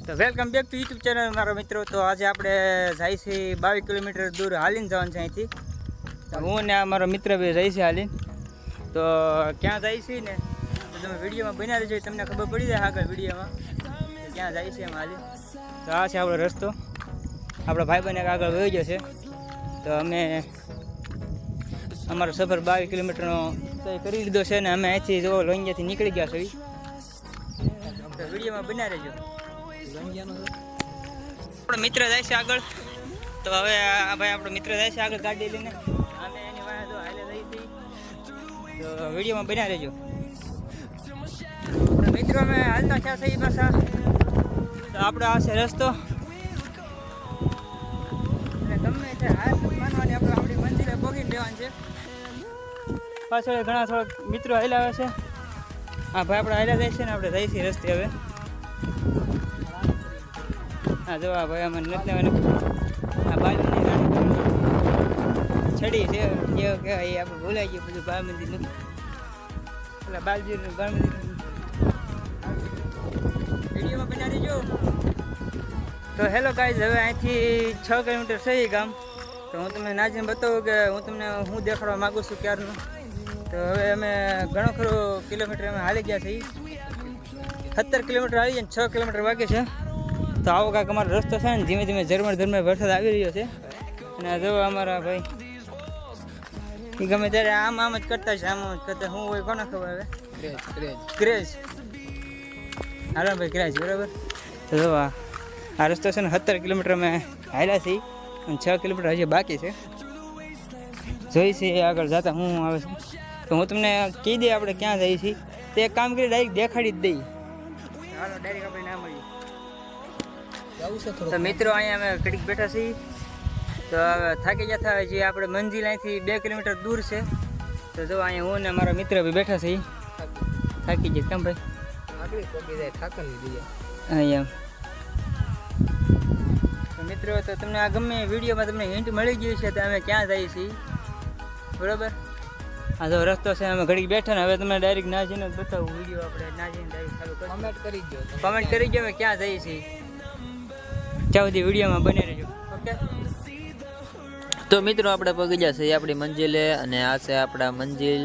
તો welcome back to YouTube channel મારા મિત્રો. તો આજે આપણે જાય છે 22 કિલોમીટર દૂર હાલીને જવાનું છે અહીંથી. તો હું ને મારો મિત્ર બી જાય છે હાલીને. તો ક્યાં જાય છે ને તો તમે વિડીયોમાં બન્યા રહેજો, તમને ખબર પડી જાય આગળ વિડીયોમાં ક્યાં જાય છે એમ હાલી. તો આ છે આપણો રસ્તો, આપણો ભાઈબંધ આગળ વહી ગયો છે. તો અમે અમારો સફર 22 કિલોમીટરનો તય કરી લીધો છે ને અમે અહીંથી જો લોહિયાથી નીકળી ગયા છીએ. તો વિડીયોમાં બન્યા રહેજો. આપણો મિત્ર જાય છે આગળ. તો હવે આ ભાઈ આપણો મિત્ર જાય છે આગળ ગાડી લઈને, અમે એની વાહે તો હાલે જઈ હતી. તો વિડીયોમાં બન્યા રહેજો. તો મિત્રો અમે હાલતા થયા છે એ પાછા. તો આપણો આ છે રસ્તો, અને ગમે તે હાથ માનવાની આપણે આપણી મંજિલે પહોંચી દેવાની છે. પાછળ ઘણા થોડાક મિત્રો હાલ્યા છે. હા ભાઈ આપણે હાલ્યા જાય છે ને આપણે જઈએ છીએ રસ્તે હવે. હા જો આ ભાઈ અમે નથી આ બાલમંદિર છડી છે જે કહેવાય એ આપણે ભૂલાઈ ગયું બધું. બાલમંદિર નથી એટલે બાલજી બાલમંદિર વિડીયોમાં બના દેજો. તો હેલો ગાઈઝ, હવે અહીંથી 6 કિલોમીટર છે એ ગામ. તો હું તમને નાજીને બતાવું કે હું તમને હું દેખાડવા માગું છું ક્યારનું. તો હવે અમે ઘણો ખરો કિલોમીટર અમે હાલી ગયા છીએ. 17 કિલોમીટર હાલી ગયા, 6 કિલોમીટર બાકી છે. તો આવો કાંક અમારો રસ્તો છે ને, ધીમે ધીમે ઝરમર વરસાદ આવી રહ્યો છે. અને જો અમારા ભાઈ એ ગમે ત્યારે આમ જ કરતા છે, આમ જ કરતા. હું હોય કોને ખબર હવે ક્રેઝ હાલો ભાઈ ક્રેઝ બરાબર. તો જો આ રસ્તો છે ને 17 કિલોમીટર અમે હાલ્યા છીએ અને 6 કિલોમીટર હજી બાકી છે. જોઈ છે આગળ જતા હું આવે છે. તો હું તમને કહી દઈએ આપણે ક્યાં જઈએ છીએ. તે એક કામ કરી ડાયરેક્ટ દેખાડી જ દઈએ. હાલો ડાયરેક્ટ આપણે ના મળીએ. તો મિત્રો અહીંયા અમે ઘડીક બેઠા છીએ. તો હવે થાકી જતા હોય જે આપણે મંજિલ અહીંથી 2 કિલોમીટર દૂર છે. તો જો અહીંયા હું ને મારા મિત્ર બી બેઠા છીએ. થાકી જાય કેમ ભાઈ? અહીંયા તો મિત્રો તો તમને આ ગમે વિડીયોમાં તમને હિન્ટ મળી ગઈ છે તો અમે ક્યાં જઈએ છીએ બરાબર. હા જો રસ્તો છે, અમે ઘડીક બેઠા ને હવે તમને ડાયરેક્ટ ના જઈને બતાવું વિડીયો. આપણે ના જઈને ડાયરેક્ટ ચાલુ કરી કમેન્ટ કરી દો અમે ક્યાં જઈએ છીએ. ત્યાં સુધી વિડીયોમાં બને રહેજો. ઓકે તો મિત્રો આપણે પગી ગયા છીએ આપણી મંજિલે, અને આ છે આપણા મંજિલ.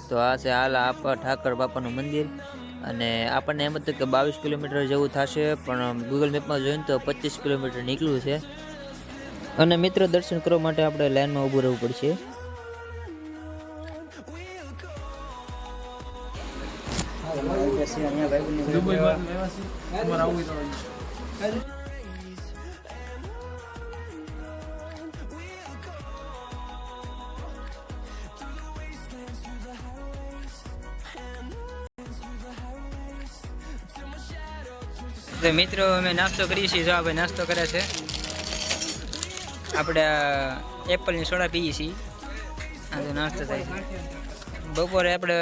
તો આ છે હાલ આપા ઠાકર બાપાનું મંદિર. અને આપણને એમ હતું કે 22 કિલોમીટર જેવું થશે, પણ ગૂગલ મેપમાં જોઈને તો 25 કિલોમીટર નીકળ્યું છે. અને મિત્રો દર્શન કરવા માટે આપણે લાઈનમાં ઊભું રહેવું પડશે. તો મિત્રો અમે નાસ્તો કરીએ છીએ. જો આ ભાઈ નાસ્તો કરે છે. આપણે એપલની સોડા પીએ છીએ. આ તો નાસ્તો થાય છે. બપોરે આપણે